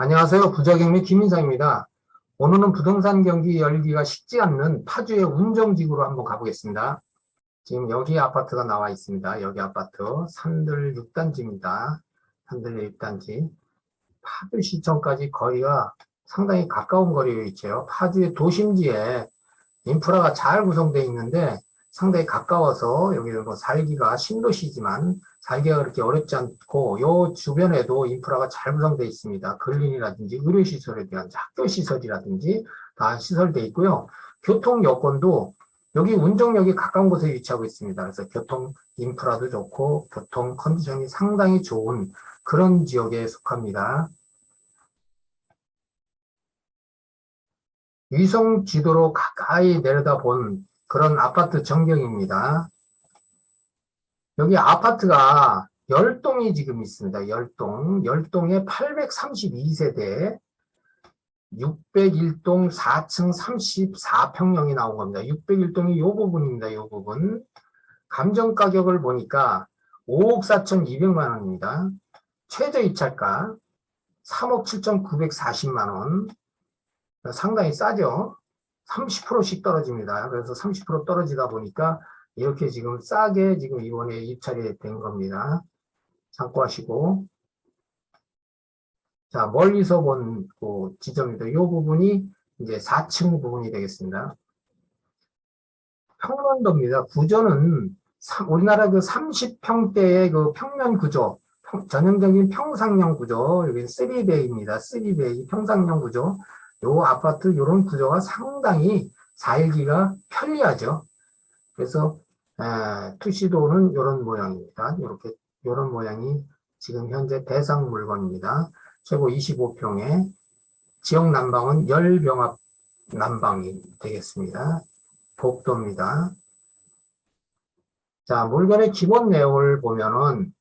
안녕하세요. 부자경매 김인상입니다. 오늘은 부동산 경기 열기가 쉽지 않는 파주의 운정지구로 한번 가보겠습니다. 지금 여기 아파트가 나와 있습니다. 여기 아파트 산들 6단지입니다. 산들 6단지. 파주시청까지 거리가 상당히 가까운 거리에 있죠. 파주의 도심지에 인프라가 잘 구성되어 있는데 상당히 가까워서 여기는 뭐 살기가 신도시지만 살기가 그렇게 어렵지 않고 요 주변에도 인프라가 잘 구성되어 있습니다. 근린이라든지 의료시설에 대한 학교시설이라든지 다 시설되어 있고요. 교통 여건도 여기 운정역이 가까운 곳에 위치하고 있습니다. 그래서 교통 인프라도 좋고 교통 컨디션이 상당히 좋은 그런 지역에 속합니다. 위성 지도로 가까이 내려다본 그런 아파트 전경입니다. 여기 아파트가 10동이 지금 있습니다. 10동. 10동에 832세대, 601동 4층 34평형이 나온 겁니다. 601동이 이 부분입니다. 이 부분. 감정 가격을 보니까 5억 4,200만 원입니다. 최저 입찰가 3억 7,940만 원. 상당히 싸죠. 30%씩 떨어집니다. 그래서 30% 떨어지다 보니까 이렇게 지금 싸게 지금 이번에 입찰이 된 겁니다. 참고하시고. 자, 멀리서 본 그 지점입니다. 이 부분이 이제 4층 부분이 되겠습니다. 평면도입니다. 구조는 우리나라 그 30평대의 그 평면 구조, 전형적인 평상형 구조, 여기는 3베이입니다. 3베이 평상형 구조. 요 아파트 요런 구조가 상당히 살기가 편리하죠. 그래서 투시도는 요런 모양입니다. 요렇게 요런 모양이 지금 현재 대상 물건입니다. 최고 25평에 지역 난방은 열병합 난방이 되겠습니다. 복도입니다. 자, 물건의 기본 내용을 보면은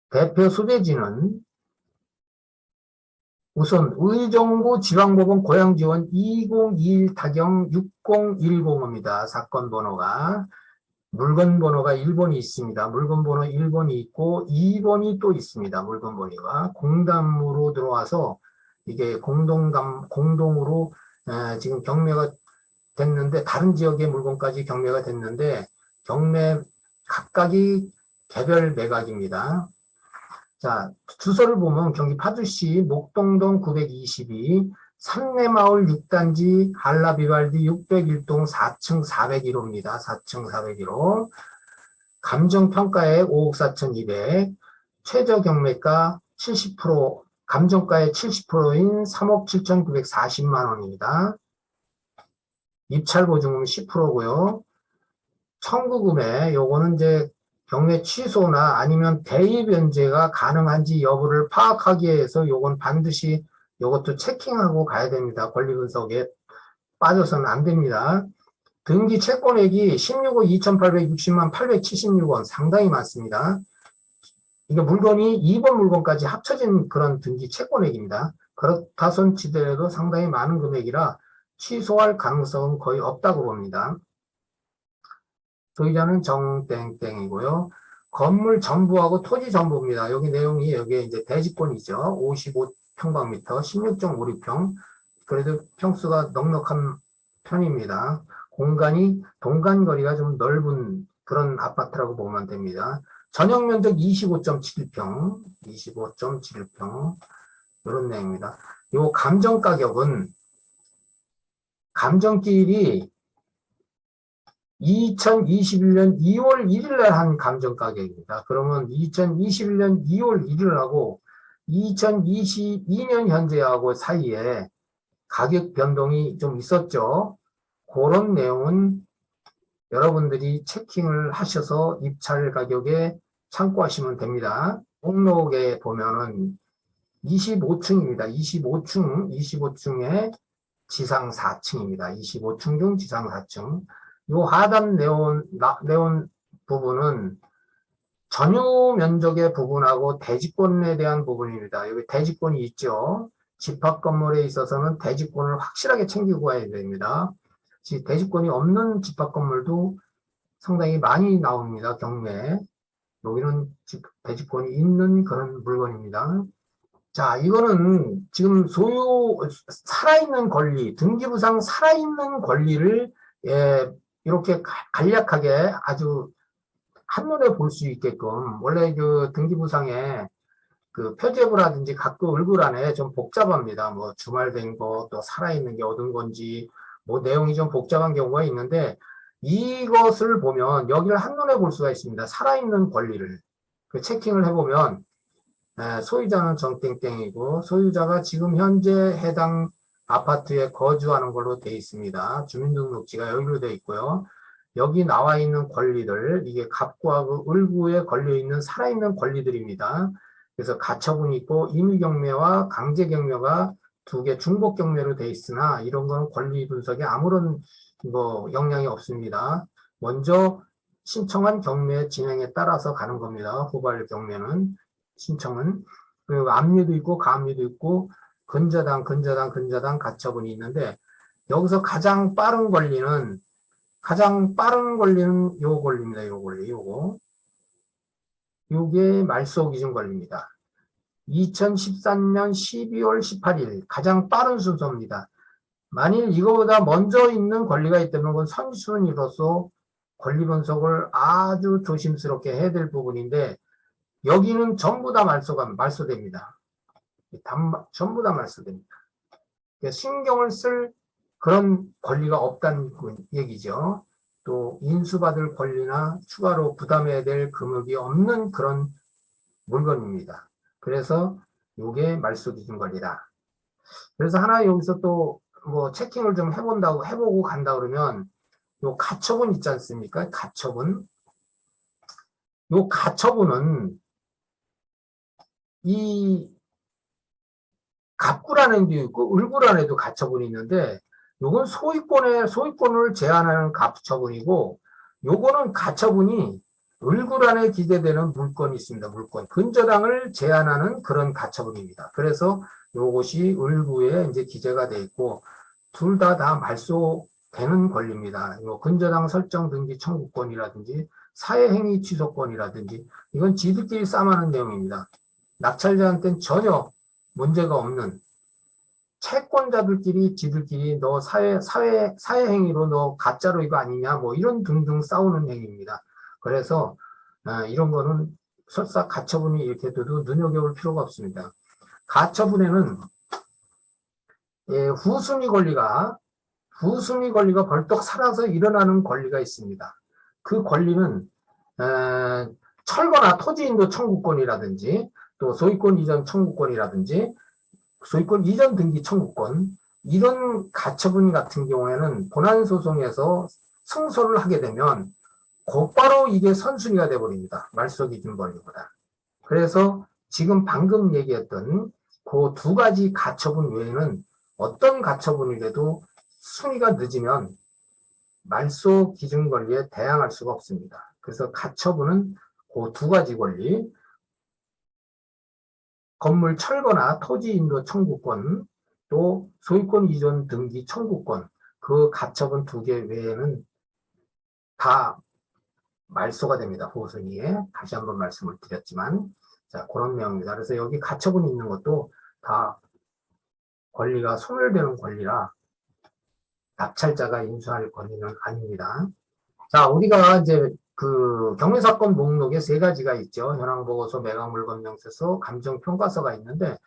대표 소재지는 우선 의정부 지방법원 고양지원 2021 타경 6010입니다. 사건 번호가. 물건 번호가 1번이 있습니다. 물건 번호 1번이 있고 2번이 또 있습니다. 물건 번호가. 공담으로 들어와서 이게 공동으로 지금 경매가 됐는데 다른 지역의 물건까지 경매가 됐는데 경매 각각이 개별 매각입니다. 자, 주소를 보면 경기 파주시 목동동 922, 산내마을 6단지 한라비발디 601동 4층 401호입니다. 4층 401호. 감정평가에 5억 4,200, 최저 경매가 70%, 감정가의 70%인 3억 7,940만 원입니다. 입찰보증금 10%고요. 청구금에 요거는 이제 경매 취소나 아니면 대입 연재가 가능한지 여부를 파악하기 위해서 요건 반드시 요것도 체킹하고 가야 됩니다. 권리분석에 빠져서는 안 됩니다. 등기 채권액이 16억 2,860만 876원 상당히 많습니다. 이게 물건이 2번 물건까지 합쳐진 그런 등기 채권액입니다. 그렇다 손치더라도 상당히 많은 금액이라 취소할 가능성은 거의 없다고 봅니다. 소유자는 정땡땡이고요. 건물 전부하고 토지 전부입니다. 여기 내용이 여기에 이제 대지권이죠. 55평방미터, 16.56평. 그래도 평수가 넉넉한 편입니다. 공간이 동간거리가 좀 넓은 그런 아파트라고 보면 됩니다. 전용 면적 25.7평, 25.7평 이런 내용입니다. 요 감정 가격은 감정길이 2021년 2월 1일 날 한 감정 가격입니다. 그러면 2021년 2월 1일하고 2022년 현재하고 사이에 가격 변동이 좀 있었죠. 그런 내용은 여러분들이 체킹을 하셔서 입찰 가격에 참고하시면 됩니다. 목록에 보면은 25층입니다. 25층에 지상 4층입니다. 25층 중 지상 4층. 요 하단 네온 부분은 전유 면적의 부분하고 대지권에 대한 부분입니다. 여기 대지권이 있죠. 집합 건물에 있어서는 대지권을 확실하게 챙기고 가야 됩니다. 대지권이 없는 집합 건물도 상당히 많이 나옵니다. 경매에. 여기는 대지권이 있는 그런 물건입니다. 자, 이거는 지금 살아있는 권리, 등기부상 살아있는 권리를, 이렇게 간략하게 아주 한눈에 볼 수 있게끔, 원래 그 등기부상에 그 표제부라든지 각그 을구란에 좀 복잡합니다. 뭐 주말된 거, 또 살아있는 게 얻은 건지, 뭐 내용이 좀 복잡한 경우가 있는데, 이것을 보면 여기를 한눈에 볼 수가 있습니다. 살아있는 권리를. 그 체킹을 해보면, 소유자는 정땡땡이고 소유자가 지금 현재 해당 아파트에 거주하는 걸로 되어 있습니다. 주민등록지가 여기로 되어 있고요. 여기 나와 있는 권리들, 이게 갑구하고 을구에 걸려있는 살아있는 권리들입니다. 그래서 가처분이 있고 임의경매와 강제경매가 두 개 중복경매로 되어 있으나 이런 거는 권리 분석에 아무런 뭐 영향이 없습니다. 먼저 신청한 경매 진행에 따라서 가는 겁니다. 후발 경매는. 신청은. 그리고 압류도 있고 가압류도 있고 근저당 가처분이 있는데 여기서 가장 빠른 권리는 요 권리입니다. 요 권리 요거. 요게 말소 기준 권리입니다. 2013년 12월 18일 가장 빠른 순서입니다. 만일 이거보다 먼저 있는 권리가 있다면 그건 선순위로서 권리 분석을 아주 조심스럽게 해야 될 부분인데 여기는 전부 다 말소됩니다. 전부 다 말소됩니다. 신경을 쓸 그런 권리가 없다는 얘기죠. 또 인수받을 권리나 추가로 부담해야 될 금액이 없는 그런 물건입니다. 그래서 이게 말소기준 권리다. 그래서 하나 여기서 또 뭐 체킹을 좀 해보고 간다 그러면 요 가처분 있지 않습니까? 가처분. 요 가처분은 이 갑구라는 게 있고 을구란에도 가처분이 있는데 요건 소유권을 제한하는 가처분이고 요거는 가처분이 을구란에 기재되는 물건이 있습니다. 물건. 근저당을 제한하는 그런 가처분입니다. 그래서 요것이 을구에 이제 기재가 돼 있고 둘 다 말소되는 권리입니다. 뭐 근저당 설정 등기 청구권이라든지 사회행위 취소권이라든지 이건 지들끼리 싸움하는 내용입니다. 낙찰자한테는 전혀 문제가 없는 채권자들끼리 지들끼리 너 사회행위로 너 가짜로 이거 아니냐 뭐 이런 등등 싸우는 행위입니다. 그래서 이런 거는 설사 가처분이 이렇게 돼도 눈여겨볼 필요가 없습니다. 가처분에는 후순위 권리가 벌떡 살아서 일어나는 권리가 있습니다. 그 권리는 철거나 토지인도 청구권이라든지 또 소유권 이전 청구권이라든지 소유권 이전 등기 청구권 이런 가처분 같은 경우에는 본안소송에서 승소를 하게 되면 곧바로 이게 선순위가 돼버립니다. 말소기준 권리보다. 그래서 지금 방금 얘기했던 그 두 가지 가처분 외에는 어떤 가처분이라도 순위가 늦으면 말소 기준 권리에 대항할 수가 없습니다. 그래서 가처분은 그 두 가지 권리, 건물 철거나 토지 인도 청구권, 또 소유권 이전 등기 청구권, 그 가처분 두 개 외에는 다 말소가 됩니다. 후순위에. 다시 한번 말씀을 드렸지만, 자, 그런 내용입니다. 그래서 여기 가처분이 있는 것도 다 권리가 소멸되는 권리라 낙찰자가 인수할 권리는 아닙니다. 자, 우리가 이제 그 경매사건 목록에 세 가지가 있죠. 현황보고서, 매각물건 명세서, 감정평가서가 있는데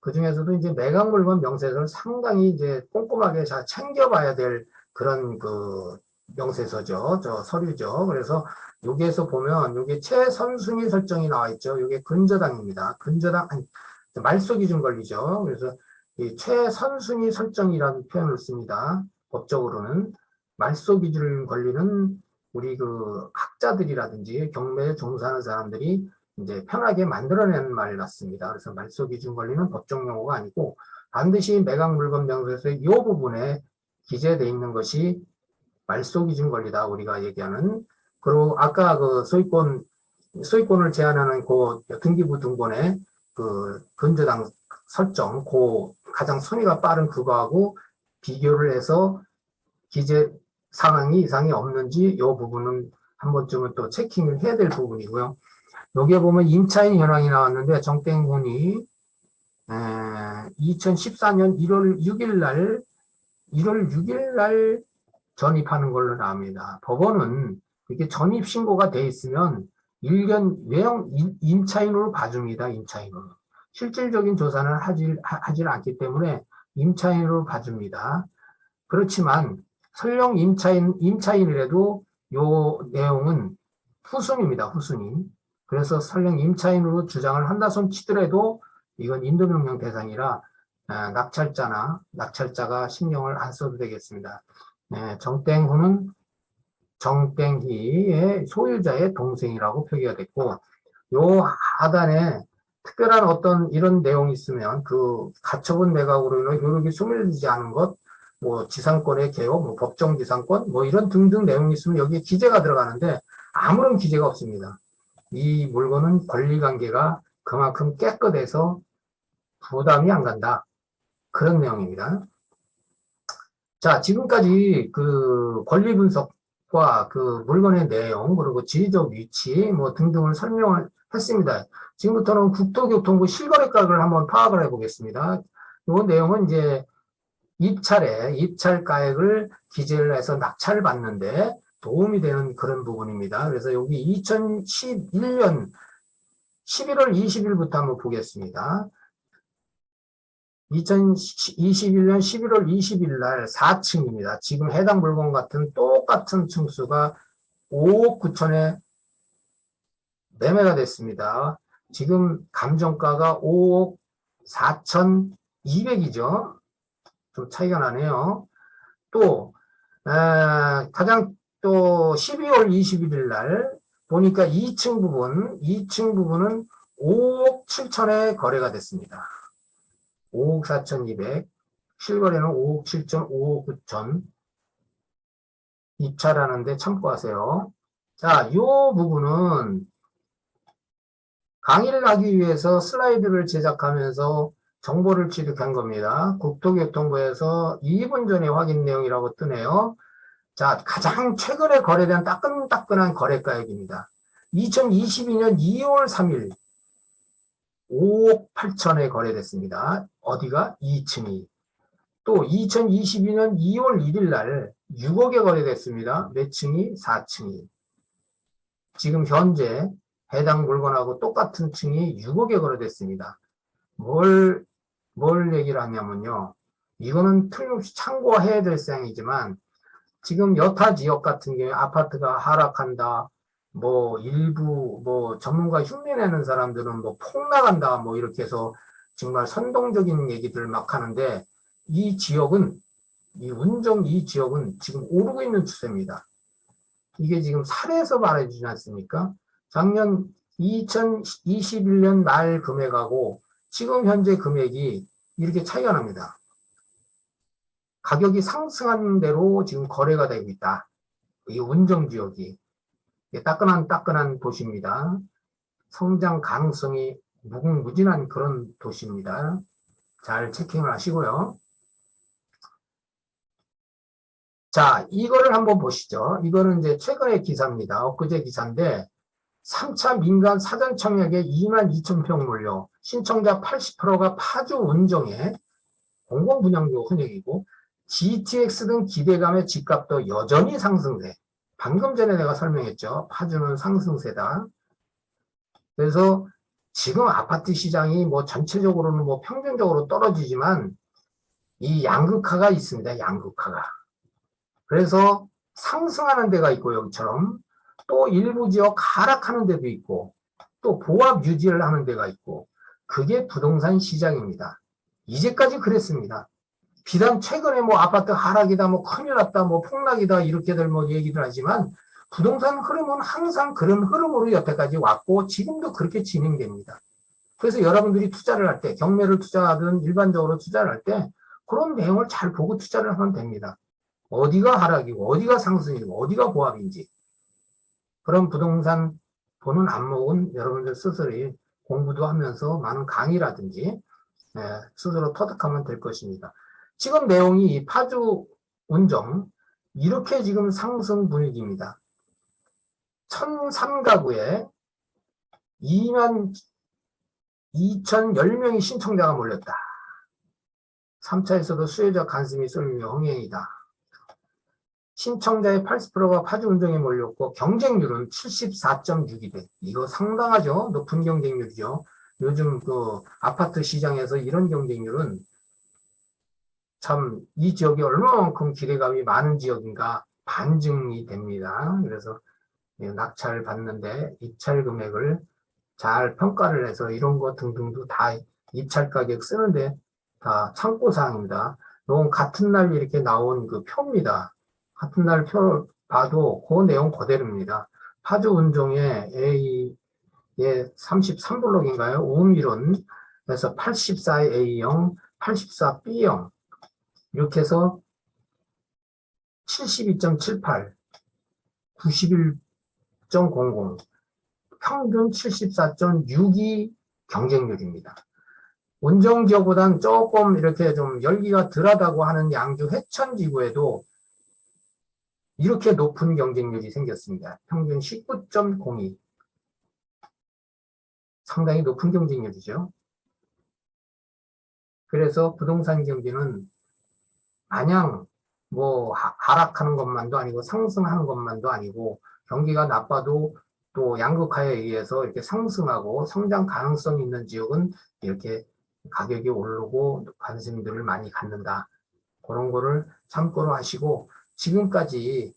그 중에서도 이제 매각물건 명세서를 상당히 이제 꼼꼼하게 잘 챙겨봐야 될 그런 그 명세서죠. 저 서류죠. 그래서 여기에서 보면 여기 최선순위 설정이 나와 있죠. 이게 근저당입니다. 근저당 아니 말소기준 권리죠. 그래서 이 최선순위 설정이라는 표현을 씁니다. 법적으로는 말소기준 권리는 우리 그 학자들이라든지 경매에 종사하는 사람들이 이제 편하게 만들어낸 말 같습니다. 그래서 말소기준 권리는 법적 용어가 아니고 반드시 매각물건 명세서의 이 부분에 기재되어 있는 것이 말소기준 권리다. 우리가 얘기하는. 그리고 아까 그 소유권을 제한하는 그 등기부 등본에 그 근저당 설정, 그 가장 순위가 빠른 그거하고 비교를 해서 기재 상황이 이상이 없는지 이 부분은 한 번쯤은 또 체킹을 해야 될 부분이고요. 여기에 보면 임차인 현황이 나왔는데 정땡군이 2014년 1월 6일 날 전입하는 걸로 나옵니다. 법원은 이렇게 전입 신고가 돼 있으면 일견 외형 임차인으로 봐줍니다. 임차인으로. 실질적인 조사는 하질 않기 때문에 임차인으로 봐줍니다. 그렇지만 설령 임차인이라도 요 내용은 후순입니다. 후순위. 그래서 설령 임차인으로 주장을 한다손 치더라도 이건 인도명령 대상이라 낙찰자가 신경을 안 써도 되겠습니다. 정땡후는 정땡희의 소유자의 동생이라고 표기가 됐고, 요 하단에 특별한 어떤 이런 내용이 있으면 그 가처분 매각으로 인해 효력이 소멸되지 않은 것, 뭐 지상권의 개요, 뭐 법정 지상권, 뭐 이런 등등 내용이 있으면 여기에 기재가 들어가는데 아무런 기재가 없습니다. 이 물건은 권리관계가 그만큼 깨끗해서 부담이 안 간다. 그런 내용입니다. 자, 지금까지 그 권리 분석과 그 물건의 내용, 그리고 지리적 위치, 뭐 등등을 설명을 했습니다. 지금부터는 국토교통부 실거래가를 한번 파악을 해보겠습니다. 이 내용은 이제 입찰가액을 기재를 해서 낙찰을 받는데 도움이 되는 그런 부분입니다. 그래서 여기 2011년 11월 20일부터 한번 보겠습니다. 2021년 11월 20일 날 4층입니다. 지금 해당 물건 같은 똑같은 층수가 5억 9천에 매매가 됐습니다. 지금 감정가가 5억 4,200이죠. 좀 차이가 나네요. 또 가장 또 12월 21일 날 보니까 2층 부분은 5억 7천에 거래가 됐습니다. 5억 4,200, 실거래는 5억 7천, 5억 9천 입찰하는데 참고하세요. 자, 이 부분은 강의를 하기 위해서 슬라이드를 제작하면서 정보를 취득한 겁니다. 국토교통부에서 2분 전에 확인 내용이라고 뜨네요. 자, 가장 최근에 거래된 따끈따끈한 거래가액입니다. 2022년 2월 3일 5억 8천에 거래됐습니다. 어디가? 2층이. 또 2022년 2월 1일 날 6억에 거래됐습니다. 몇 층이? 4층이. 지금 현재 해당 물건하고 똑같은 층이 6억에 거래됐습니다. 뭘 얘기를 하냐면요. 이거는 틀림없이 참고해야 될 사항이지만 지금 여타 지역 같은 경우에 아파트가 하락한다. 뭐 일부 뭐 전문가 흉내내는 사람들은 뭐 폭락한다. 뭐 이렇게 해서 정말 선동적인 얘기들 막 하는데 이 지역은 이 지역은 지금 오르고 있는 추세입니다. 이게 지금 사례에서 말해주지 않습니까? 작년 2021년 말 금액하고 지금 현재 금액이 이렇게 차이가 납니다. 가격이 상승한 대로 지금 거래가 되고 있다. 이 운정지역이. 따끈한 도시입니다. 성장 가능성이 무궁무진한 그런 도시입니다. 잘 체킹을 하시고요. 자, 이거를 한번 보시죠. 이거는 이제 최근의 기사입니다. 엊그제 기사인데 3차 민간 사전 청약에 22,000평 몰려 신청자 80%가 파주 운정에 공공분양도 헌역이고 GTX 등 기대감의 집값도 여전히 상승세. 방금 전에 내가 설명했죠. 파주는 상승세다. 그래서 지금 아파트 시장이 뭐 전체적으로는 뭐 평균적으로 떨어지지만 이 양극화가 있습니다. 양극화가. 그래서 상승하는 데가 있고 여기처럼 또 일부 지역 하락하는 데도 있고 또 보합 유지를 하는 데가 있고 그게 부동산 시장입니다. 이제까지 그랬습니다. 비단 최근에 뭐 아파트 하락이다, 뭐 큰일 났다, 뭐 폭락이다 이렇게들 뭐 얘기들 하지만 부동산 흐름은 항상 그런 흐름으로 여태까지 왔고 지금도 그렇게 진행됩니다. 그래서 여러분들이 투자를 할 때 경매를 투자하든 일반적으로 투자를 할 때 그런 내용을 잘 보고 투자를 하면 됩니다. 어디가 하락이고 어디가 상승이고 어디가 보합인지 그런 부동산 보는 안목은 여러분들 스스로 공부도 하면서 많은 강의라든지 스스로 터득하면 될 것입니다. 지금 내용이 파주 운정 이렇게 지금 상승 분위기입니다. 1,003가구에 2,010명의 신청자가 몰렸다. 3차에서도 수요자 간섭이 쏠리며 흥행이다. 신청자의 80%가 파주 운정에 몰렸고 경쟁률은 74.62배. 이거 상당하죠. 높은 경쟁률이죠. 요즘 그 아파트 시장에서 이런 경쟁률은 참 이 지역이 얼마만큼 기대감이 많은 지역인가 반증이 됩니다. 그래서 낙찰 받는데 입찰 금액을 잘 평가를 해서 이런 거 등등도 다 입찰 가격 쓰는데 다 참고사항입니다. 이건 같은 날 이렇게 나온 그 표입니다. 같은 날 표 봐도 그 내용 그대로입니다. 파주 운종의 A의 33블록인가요? 5밀원 그래서 84의 A형, 84 B형 이렇게 해서 72.78, 91.00 평균 74.62 경쟁률입니다. 운정 지역보다는 조금 이렇게 좀 열기가 덜하다고 하는 양주 회천지구에도 이렇게 높은 경쟁률이 생겼습니다. 평균 19.02. 상당히 높은 경쟁률이죠. 그래서 부동산 경기는 마냥 뭐 하락하는 것만도 아니고 상승하는 것만도 아니고 경기가 나빠도 또 양극화에 의해서 이렇게 상승하고 성장 가능성 있는 지역은 이렇게 가격이 오르고 관심들을 많이 갖는다. 그런 거를 참고로 하시고 지금까지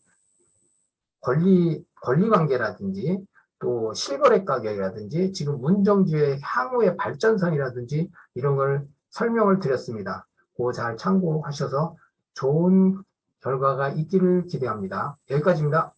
권리관계라든지 또 실거래 가격이라든지 지금 운정주의 향후의 발전선이라든지 이런 걸 설명을 드렸습니다. 그거 잘 참고하셔서 좋은 결과가 있기를 기대합니다. 여기까지입니다.